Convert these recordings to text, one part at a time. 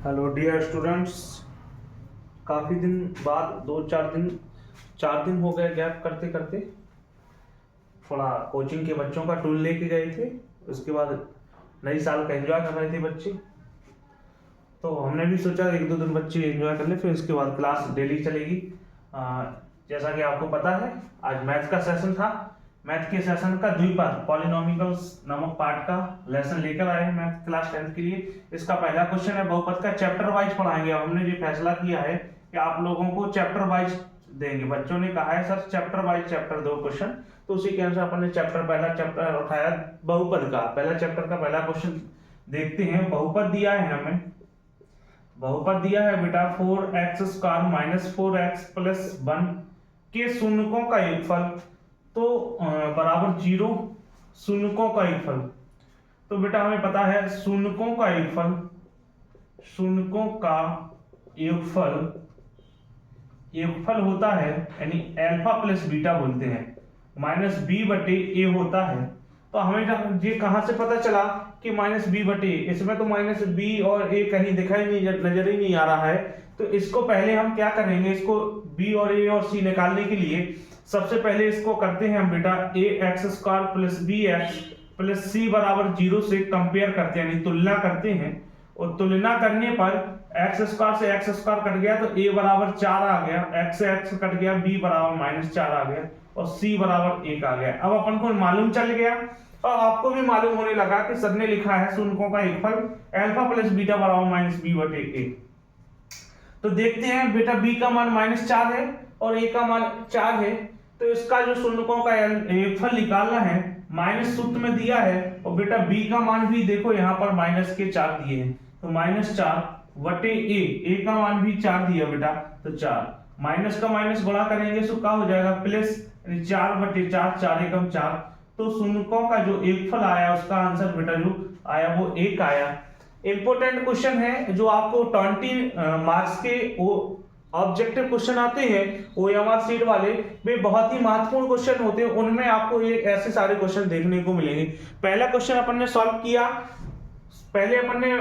Hello dear students. काफ़ी दिन बाद 4 दिन हो गए गैप करते करते। थोड़ा कोचिंग के बच्चों का टूर लेके गए थे। उसके बाद नई साल का एंजॉय कर रहे थे बच्चे, तो हमने भी सोचा 1-2 दिन बच्चे एंजॉय कर ले, फिर उसके बाद क्लास डेली चलेगी। जैसा कि आपको पता है, आज मैथ का सेशन था। मैथ के सेशन का द्विपद पॉलिनोमियल्स नामक पार्ट का लेसन लेकर आए हैं मैथ क्लास 10th के लिए। इसका पहला क्वेश्चन है बहुपद का। चैप्टर वाइज पढ़ाएंगे। हमने ये फैसला किया है कि आप लोगों को चैप्टर वाइज देंगे। बच्चों ने कहा है सर चैप्टर वाइज चैप्टर दो क्वेश्चन, तो उसी के अनुसार अपन ने पहला चैप्टर उठाया बहुपद का। पहला चैप्टर का पहला क्वेश्चन देखते हैं। बहुपद दिया है हमें, बहुपद दिया है बेटा 4x² - 4x + 1 के शून्यकों का योगफल, तो बराबर 0 शून्यकों का योगफल। तो बेटा हमें पता है शून्यकों का योगफल, शून्यकों का योगफल होता है, यानी अल्फा प्लस बीटा बोलते हैं, -b/a होता है। तो हमें ये कहां से पता चला कि -b/a? इसमें तो -b और a कहीं दिखाई नहीं, नजर ही नहीं आ रहा है। तो इसको पहले हम क्या करेंगे, इसको b और a और c निकालने के लिए सबसे पहले इसको करते हैं हम बेटा ax² + bx + c = 0 से कंपेयर करते हैं, यानी तुलना करते हैं। और तुलना करने पर x² से x² कट गया तो a = 4 आ गया, x से x कट गया, b = -4 आ गया और c = 1 आ गया। अब अपन को मालूम चल गया और आपको भी मालूम होने लगा कि सर ने लिखा है शून्यकों का योगफल अल्फा प्लस बीटा = -b/a। तो देखते हैं बेटा b का मान -4 है और a का मान 4 है, तो इसका जो शून्यकों का योगफल निकालना है, माइनस सूत्र में दिया है। और बेटा b का मान भी देखो यहाँ पर -4 दिए हैं, तो -4/a, का मान भी 4 दिया बेटा, तो 4 माइनस का माइनस गुणा करेंगे तो क्या हो जाएगा प्लस, 4/4, 4 एकम 4। तो शून्यकों का जो योगफल आया उसका आंसर बेटा जो आया वो 1 आया। इंपोर्टेंट क्वेश्चन है जो आपको 20 मार्क्स के ऑब्जेक्टिव क्वेश्चन आते हैं OMR सीट वाले, वे बहुत ही महत्वपूर्ण क्वेश्चन होते हैं। उनमें आपको ये ऐसे सारे क्वेश्चन देखने को मिलेंगे। पहला क्वेश्चन अपन ने सॉल्व किया, पहले अपन ने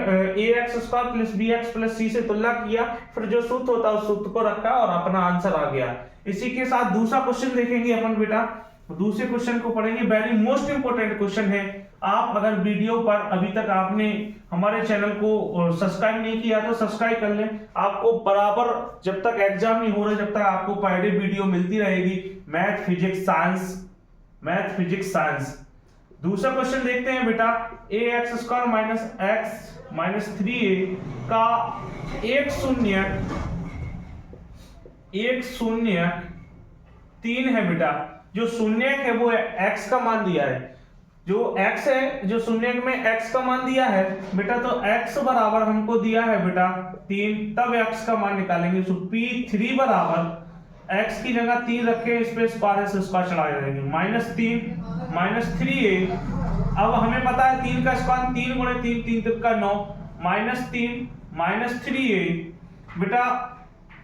ax² + bx + c से तुलना किया, फिर जो सूत्र होता है उस सूत्र को रखा और अपना आंसर आ गया। इसी के साथ दूसरा क्वेश्चन देखेंगे अपन बेटा। दूसरे क्वेश्चन को पढ़ेंगे, वेरी मोस्ट इंपोर्टेंट क्वेश्चन है। आप अगर वीडियो पर अभी तक आपने हमारे चैनल को सब्सक्राइब नहीं किया तो सब्सक्राइब कर लें। आपको बराबर जब तक एग्जाम नहीं हो रहा, जब तक आपको पर डे वीडियो मिलती रहेगी, मैथ फिजिक्स साइंस। दूसरा क्वेश्चन देखते हैं बेटा, ax² - x - 3a का एक शून्य 3 है बेटा। जो शून्यक है वो x का मान दिया है, जो x है, जो शून्यक में x का मान दिया है बेटा, तो x बराबर हमको दिया है बेटा 3, तब x का मान निकालेंगे। तो p3 बराबर x की जगह 3 रखे, इस पे स्क्वायर से स्क्वायर चला जाएंगे, -3 - 3a। अब हमें पता है 3 का स्क्वायर 3 × 3 3 3 का 9, -3 - 3a बेटा,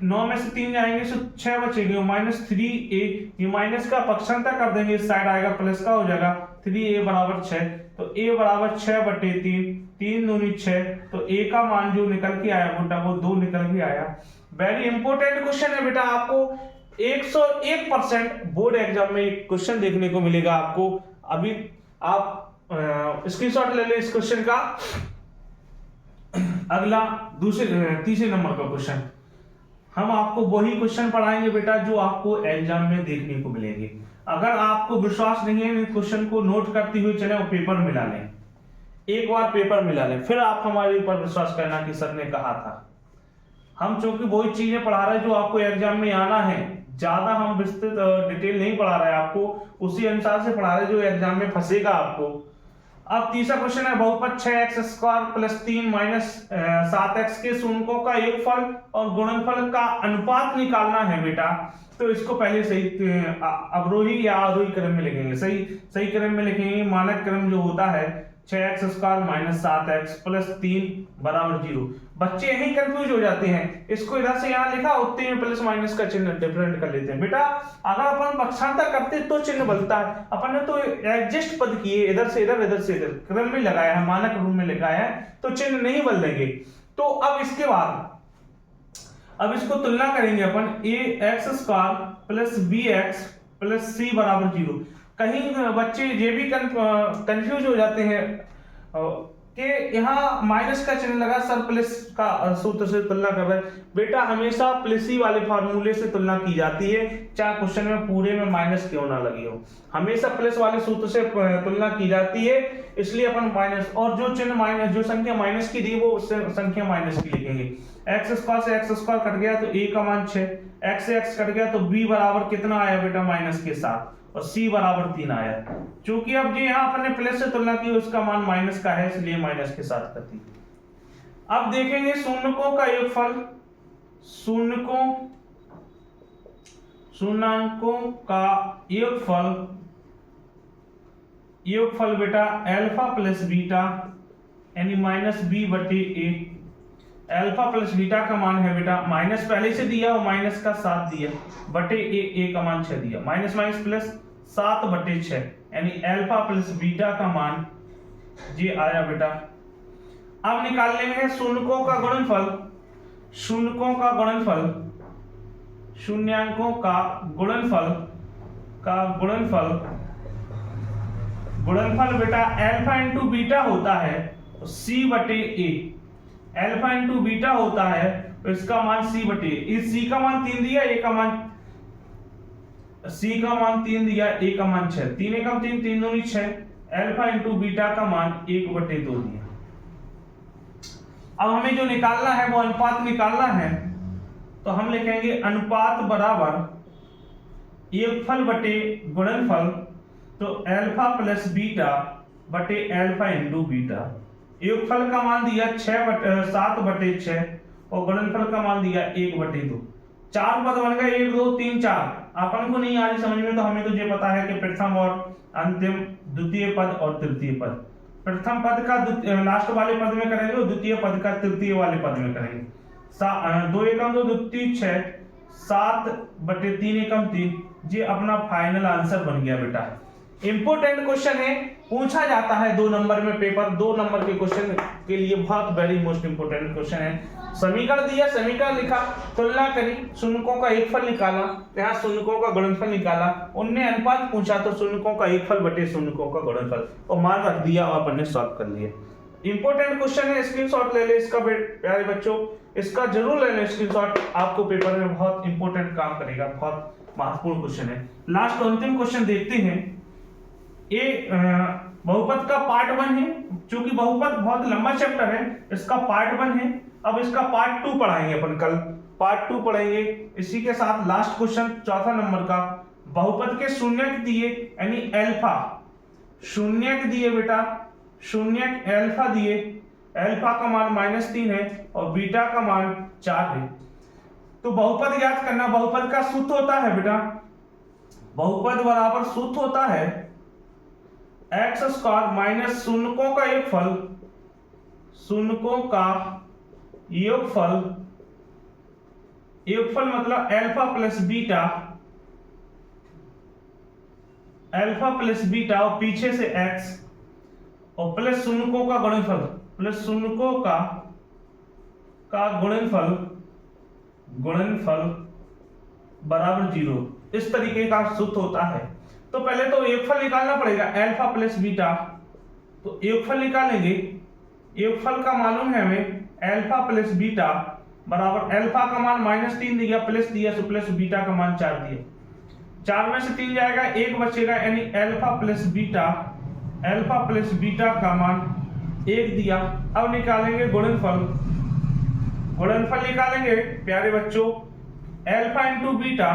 9 में से 3 जाएंगे तो 6 बचेंगे, -3a। ये माइनस का पक्षांतर कर देंगे, इस साइड आएगा प्लस का हो जाएगा, 3a = 6। तो a = 6/3, 3 दूनी 6, तो a का मान जो निकल के आया बेटा वो 2 निकल के आया। वेरी इंपॉर्टेंट क्वेश्चन है बेटा, आपको 101% बोर्ड एग्जाम में एक क्वेश्चन देखने को मिलेगा आपको। अभी आप स्क्रीनशॉट ले लें इस क्वेश्चन का। अगला तीसरे नंबर का क्वेश्चन, हम आपको वही क्वेश्चन पढ़ाएंगे बेटा जो आपको एग्जाम में देखने को मिलेंगे। अगर आपको विश्वास नहीं है, क्वेश्चन को नोट करते हुए चले और पेपर मिला लें, एक बार पेपर मिला लें, फिर आप हमारे ऊपर विश्वास करना कि सर ने कहा था। हम चूंकि वही चीजें पढ़ा रहे जो आपको एग्जाम में आना है, ज्यादा हम विस्तृत डिटेल नहीं पढ़ा रहे आपको, उसी अनुसार से पढ़ा रहे जो एग्जाम में फंसेगा आपको। अब तीसरा क्वेश्चन है, बहुपद 6x² + 3 - 7x के शून्यकों का योगफल और गुणनफल का अनुपात निकालना है बेटा। तो इसको पहले सही अवरोही या आरोही क्रम में लिखेंगे, सही क्रम में लिखेंगे। मानक क्रम जो होता है 6x² - 7x + 3 = 0। बच्चे यही कंफ्यूज हो जाते हैं, इसको इधर से यहाँ लिखा, उतने में प्लस माइनस का चिन्ह डिफरेंट कर लेते हैं। बेटा अगर अपन पक्षांतर करते तो चिन्ह बनता है, अपन ने तो एडजस्ट पद किए, इधर से इधर, इधर से इधर क्रम में लगाया है, मानक रूप में लगाया है, तो चिन्ह नहीं बदलेंगे। तो अब इसके बाद अब इसको तुलना करेंगे अपन a x square plus b x plus c बराबर 0। कहीं बच्चे ये भी कंफ्यूज हो जाते हैं कि यहाँ माइनस का चिन्ह लगा सर, प्लस का सूत्र से तुलना कर रहे हैं। बेटा हमेशा प्लस ही वाले फार्मूले से तुलना की जाती है, चाहे क्वेश्चन में पूरे में माइनस क्यों ना लगी हो, हमेशा प्लस वाले सूत्र से तुलना की जाती है। इसलिए अपन माइनस और जो चिन्ह माइनस, जो संख्या माइनस की दी वो उससे संख्या माइनस की लिखेंगे। एक्स स्क्वायर से एक्स स्क्वायर कट गया तो ए का मान 6, एक्स से एक्स कट गया तो बी बराबर कितना आया बेटा माइनस के 7 और सी बराबर 3 आया। क्योंकि अब जो यहाँ अपने प्लस से तुलना की उसका मान माइनस का है, इसलिए माइनस के साथ करती। अब देखेंगे शून्यकों का योगफल, शून्यकों का योगफल बेटा अल्फा प्लस बीटा यानी माइनस बी बटे ए। अल्फा प्लस बीटा का मान है बेटा माइनस पहले से दिया और माइनस का 7 दिया बटे ए का मान 6 दिया, माइनस माइनस प्लस 7 बटे 6 यानी अल्फा प्लस बीटा का मान ये आया बेटा। अब निकाल लेंगे शून्यकों का गुणनफल, शून्यकों का गुणनफल, शून्यांकों का गुणनफल बेटा अल्फा इंटू बीटा होता है सी बटे ए। अल्फा इंटू बीटा होता है तो इसका मान सी बटे, इस सी का मान 3 दिया, ए का मान सी का मान 3 दिया, ए का मान 6, 3 एकम 3, 3 दूनी 6, अल्फा इंटू बीटा का मान 1 बटे 2 दिया। अब हमें जो निकालना है वो अनुपात निकालना है, तो हम लिखेंगे अनुपात बराबर योगफल बटे गुणनफल, तो अल्फा प्लस बीटा बटे अल्फा इंटू बीटा। योगफल का मान दिया 7 बटे 6 और गुणनफल का मान दिया 1 बटे 2। 4 पद बन गए, 1 2 3 4। अपन को नहीं आ रही समझ में तो हमें तो ये पता है कि प्रथम और अंतिम, द्वितीय पद और तृतीय पद, प्रथम पद का लास्ट वाले पद में करेंगे और द्वितीय पद का तृतीय वाले पद में करेंगे। 2 एकम 2 द्वितीय 6, 7 बटे 3 एकम 3, ये अपना फाइनल आंसर बन गया बेटा। इंपोर्टेंट क्वेश्चन है, पूछा जाता है 2 नंबर में पेपर, 2 नंबर के क्वेश्चन के लिए बहुत वेरी मोस्ट इंपोर्टेंट क्वेश्चन है। समीकरण दिया, समीकरण लिखा, तुलना करी, शून्यकों का योगफल निकाला, यहाँ शून्यकों का गुणनफल निकाला, उनने अनुपात पूछा तो शून्यकों का योगफल बटे शून्यकों का गुणनफल और मान रख दिया और अपन ने सॉल्व कर लिया। इंपोर्टेंट क्वेश्चन है, स्क्रीनशॉट ले ले इसका प्यारे बच्चों, इसका जरूर ले ले स्क्रीनशॉट, आपको पेपर में बहुत इंपोर्टेंट काम करेगा, बहुत महत्वपूर्ण क्वेश्चन है। लास्ट अंतिम क्वेश्चन देखते हैं। ये बहुपद का पार्ट 1 है, क्योंकि बहुपद बहुत लंबा चैप्टर है, इसका पार्ट 1 है। अब इसका पार्ट 2 पढ़ाएंगे अपन, कल पार्ट 2 पढ़ेंगे। इसी के साथ लास्ट क्वेश्चन 4था नंबर का, बहुपद के शून्यक दिए यानी अल्फा, शून्यक दिए बेटा, शून्यक अल्फा दिए, अल्फा का मान -3 है और बीटा का मान 4 है। तो बहुपद ज्ञात करना, बहुपद का सूत्र होता है बेटा, बहुपद बराबर सूत्र होता है एक्स स्क्वायर माइनस शून्यकों का योगफल, शून्यकों का योगफल, योगफल मतलब alpha plus beta, alpha plus beta और पीछे से एक्स और प्लस शून्यकों का गुणनफल, प्लस शून्यकों का गुणनफल बराबर 0। इस तरीके का सूत्र होता है। तो पहले तो योगफल निकालना पड़ेगा, अल्फा प्लस बीटा, तो योगफल निकालेंगे। योगफल का मालूम है हमें अल्फा प्लस बीटा बराबर, अल्फा का मान -3 दिया, प्लस दिया तो प्लस बीटा का मान 4 दिया, 4 में से 3 जाएगा, 1 बचेगा, यानी alpha plus beta, alpha plus beta का मान 1 दिया। अब निकालेंगे गुणनफल, गुणनफल निकालेंगे प्यारे बच्चों, alpha into beta,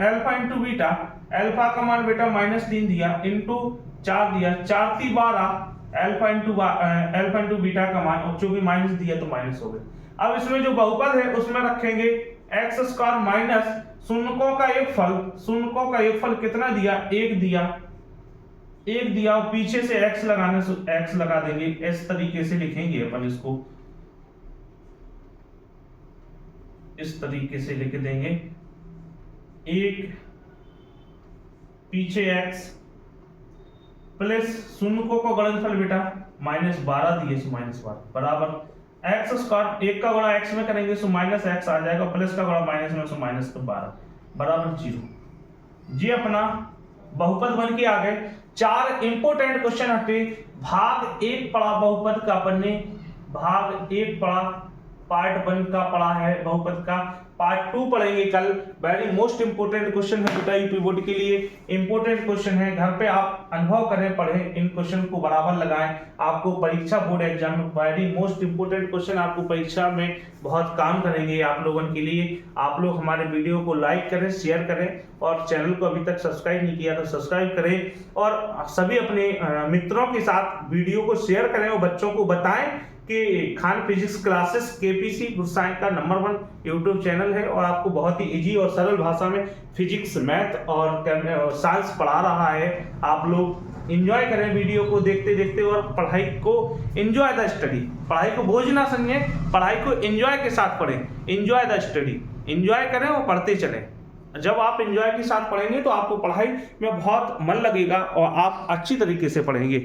alpha into beta, alpha का मान बेटा -3 दिया इंटू 4 दिया, 4 3 12, अल्फा इंटू बीटा का मान, और चूंकि माइनस दिया तो माइनस हो गया। अब इसमें जो बहुपद है उसमें रखेंगे एक्स स्क्वायर माइनस शून्यकों का योगफल, शून्यकों का योगफल कितना दिया, 1 दिया, 1 दिया और पीछे से एक्स लगाने से एक्स लगा देंगे। इस तरीके से लिखेंगे अपन, इसको इस तरीके से लिख देंगे, 1 पीछे x प्लस शून्यकों का गुणनफल बेटा -12 दिए, -12 बराबर एक्स स्क्वायर, 1 का गुणा एक्स में करेंगे तो माइनस एक्स आ जाएगा, प्लस का गुणा माइनस में तो माइनस का 12 बराबर 0। ये अपना बहुपद बन के आ गए। 4 इंपोर्टेंट क्वेश्चन हटे। भाग 1 पढ़ा बहुपद का अपन ने, भाग 1 पढ़ा, पार्ट 1 का पढ़ा है बहुपद का, पार्ट 2 पढ़ेंगे कल। वेरी मोस्ट इंपोर्टेंट क्वेश्चन है बेटा यूपी बोर्ड के लिए, इंपोर्टेंट क्वेश्चन है। घर पे आप अनुभव करें, पढ़ें, इन क्वेश्चन को बराबर लगाएं। आपको परीक्षा बोर्ड एग्जाम में वेरी मोस्ट इंपोर्टेंट क्वेश्चन आपको परीक्षा में बहुत काम करेंगे आप लोगों के लिए। आप लोग हमारे वीडियो को लाइक करें, शेयर करें, और चैनल को अभी तक सब्सक्राइब नहीं किया तो सब्सक्राइब करें, और सभी अपने मित्रों के साथ वीडियो को शेयर करें और बच्चों को बताएं कि Khan physics classes KPC Gursai का नंबर 1 यूट्यूब चैनल है, और आपको बहुत ही इजी और सरल भाषा में फिजिक्स, मैथ और साइंस पढ़ा रहा है। आप लोग एंजॉय करें वीडियो को देखते देखते, और पढ़ाई को एंजॉय द स्टडी, पढ़ाई को बोझ ना समझें, पढ़ाई को एंजॉय के साथ पढ़ें। एंजॉय द स्टडी, एंजॉय करें और पढ़ते चलें। जब आप एंजॉय के साथ पढ़ेंगे तो आपको पढ़ाई में बहुत मन लगेगा और आप अच्छी तरीके से पढ़ेंगे।